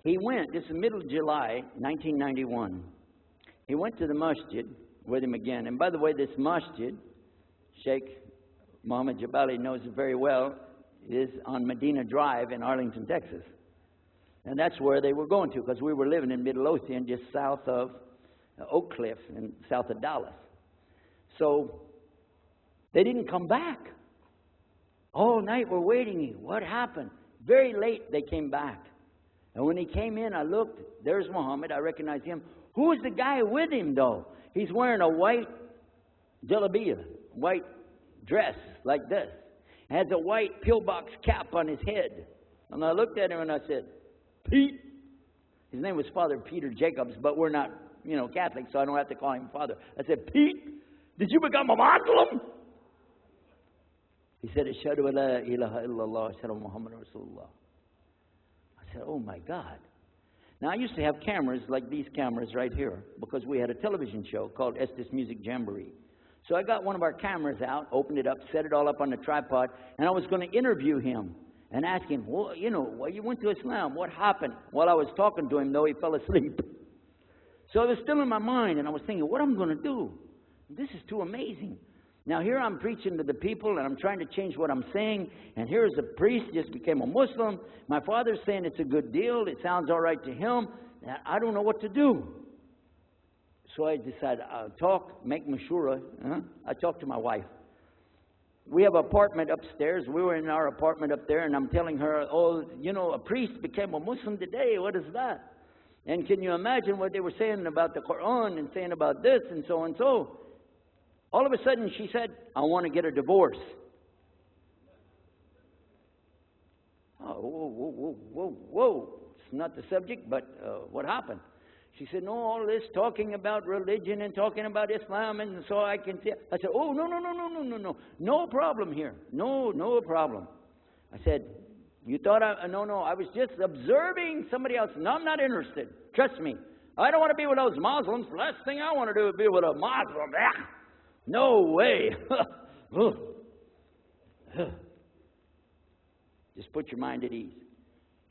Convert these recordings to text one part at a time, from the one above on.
He went, this is middle of July, 1991. He went to the masjid with him again. And by the way, this masjid, Sheikh Mohammed Jabali knows it very well, is on Medina Drive in Arlington, Texas. And that's where they were going to, because we were living in Midlothian, just south of Oak Cliff and south of Dallas. So they didn't come back. All night we're waiting. What happened? Very late they came back. And when he came in, I looked. There's Muhammad. I recognized him. Who's the guy with him, though? He's wearing a white jalabiyah, white dress like this. Has a white pillbox cap on his head. And I looked at him and I said, Pete. His name was Father Peter Jacobs, but we're not, Catholic, so I don't have to call him Father. I said, Pete, did you become a Muslim? He said, Ashhadu an la ilaha illallah, Ashhadu Muhammad Rasulullah. I said, oh my God. Now I used to have cameras like these cameras right here because we had a television show called Estes Music Jamboree. So I got one of our cameras out, opened it up, set it all up on the tripod, and I was going to interview him and ask him, well, why you went to Islam? What happened? While I was talking to him, though, he fell asleep. So it was still in my mind, and I was thinking, what am I going to do? This is too amazing. Now, here I'm preaching to the people, and I'm trying to change what I'm saying, and here's a priest just became a Muslim. My father's saying it's a good deal. It sounds all right to him. I don't know what to do. So I decided I'll make mashura. I talked to my wife. We have an apartment upstairs. We were in our apartment up there, and I'm telling her, a priest became a Muslim today. What is that? And can you imagine what they were saying about the Quran and saying about this and so and so? All of a sudden, she said, I want to get a divorce. Oh, whoa. It's not the subject, but what happened? She said, no, all this talking about religion and talking about Islam, and so I can see. I said, oh, no. No problem here. No problem. I said, you thought no, I was just observing somebody else. No, I'm not interested. Trust me. I don't want to be with those Muslims. The last thing I want to do is be with a Muslim. No way. Just put your mind at ease.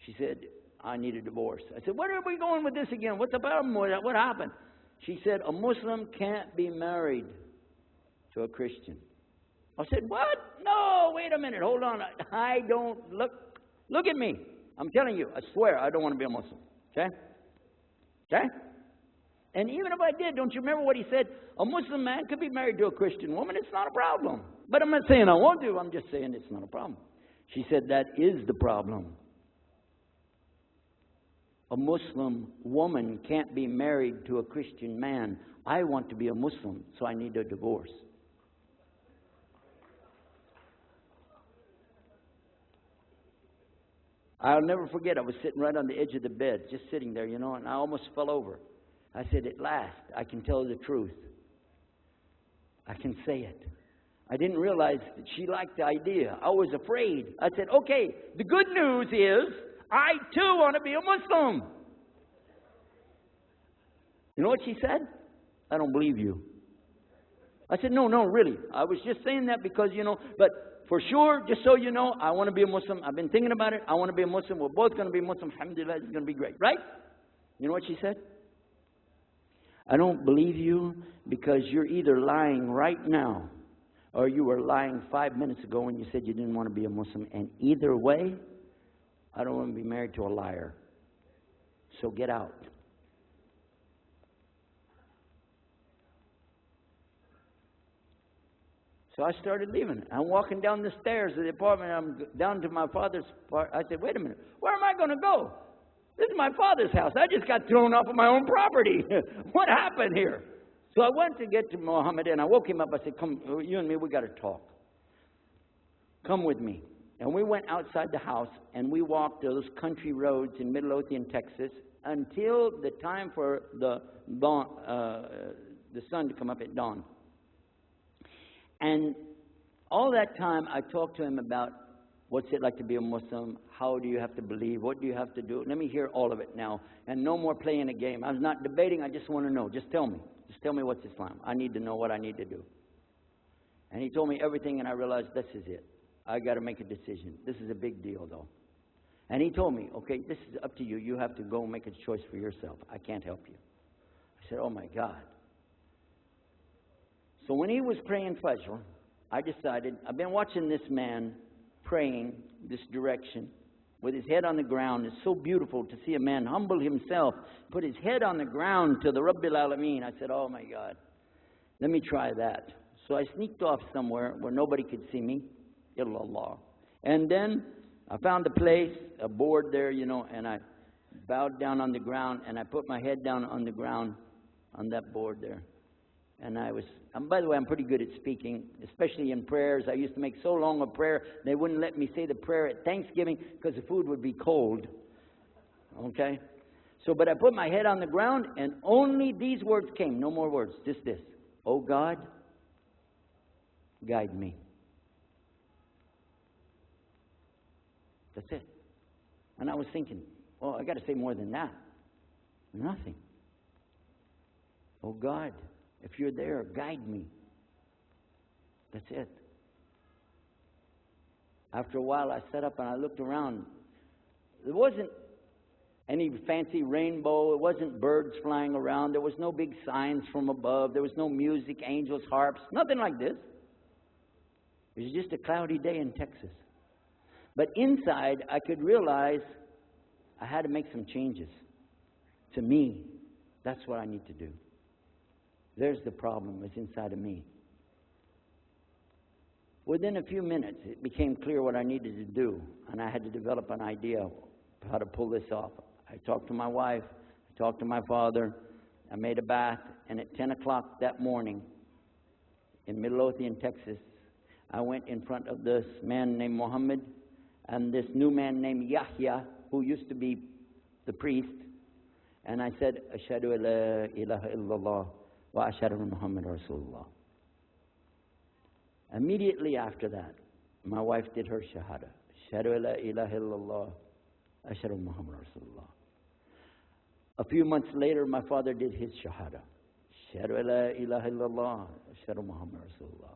She said, I need a divorce. I said, where are we going with this again? What's the problem with that? What happened? She said, a Muslim can't be married to a Christian. I said, what? No, wait a minute. Hold on. I don't look at me. I'm telling you, I swear I don't want to be a Muslim. Okay? And even if I did, don't you remember what he said? A Muslim man could be married to a Christian woman. It's not a problem. But I'm not saying I won't do. I'm just saying it's not a problem. She said, that is the problem. A Muslim woman can't be married to a Christian man. I want to be a Muslim, so I need a divorce. I'll never forget, I was sitting right on the edge of the bed, just sitting there, and I almost fell over. I said, at last, I can tell the truth. I can say it. I didn't realize that she liked the idea. I was afraid. I said, okay, the good news is, I too want to be a Muslim. You know what she said? I don't believe you. I said, no, really. I was just saying that because, but for sure, just so you know, I want to be a Muslim. I've been thinking about it. I want to be a Muslim. We're both going to be Muslim. Alhamdulillah, it's going to be great. Right? You know what she said? I don't believe you because you're either lying right now or you were lying 5 minutes ago when you said you didn't want to be a Muslim. And either way, I don't want to be married to a liar. So get out. So I started leaving. I'm walking down the stairs of the apartment. I'm down to my father's part. I said, wait a minute. Where am I going to go? This is my father's house. I just got thrown off of my own property. What happened here? So I went to get to Muhammad and I woke him up. I said, come, you and me, we got to talk. Come with me. And we went outside the house and we walked those country roads in Midlothian, Texas, until the time for the sun to come up at dawn. And all that time, I talked to him about what's it like to be a Muslim, how do you have to believe, what do you have to do. Let me hear all of it now, and no more playing a game. I was not debating, I just want to know. Just tell me. Just tell me what's Islam. I need to know what I need to do. And he told me everything, and I realized this is it. I got to make a decision. This is a big deal, though. And he told me, okay, this is up to you. You have to go make a choice for yourself. I can't help you. I said, oh my God. So when he was praying Fajr, I decided, I've been watching this man praying this direction with his head on the ground. It's so beautiful to see a man humble himself, put his head on the ground to the Rabbil Alameen. I said, oh my God, let me try that. So I sneaked off somewhere where nobody could see me, illallah. And then I found a place, a board there, and I bowed down on the ground, and I put my head down on the ground on that board there. And by the way, I'm pretty good at speaking, especially in prayers. I used to make so long a prayer, they wouldn't let me say the prayer at Thanksgiving because the food would be cold. Okay? But I put my head on the ground, and only these words came, no more words, just this. Oh God, guide me. That's it. And I was thinking, oh, I got to say more than that. Nothing. Oh God, if you're there, guide me. That's it. After a while, I sat up and I looked around. There wasn't any fancy rainbow. It wasn't birds flying around. There was no big signs from above. There was no music, angels, harps, nothing like this. It was just a cloudy day in Texas. But inside, I could realize I had to make some changes. To me, that's what I need to do. There's the problem. It's inside of me. Within a few minutes, it became clear what I needed to do, and I had to develop an idea of how to pull this off. I talked to my wife. I talked to my father. I made a bath, and at 10 o'clock that morning in Midlothian, Texas, I went in front of this man named Muhammad and this new man named Yahya, who used to be the priest, and I said, Ashhadu an la ilaha illallah wa ashhadu anna Muhammad Rasulullah. Immediately after that, my wife did her shahada. Ashhadu an la ilaha illallah, ashhadu anna Muhammad Rasulullah. A few months later, my father did his shahada. Ashhadu an la ilaha illallah, ashhadu anna Muhammad Rasulullah.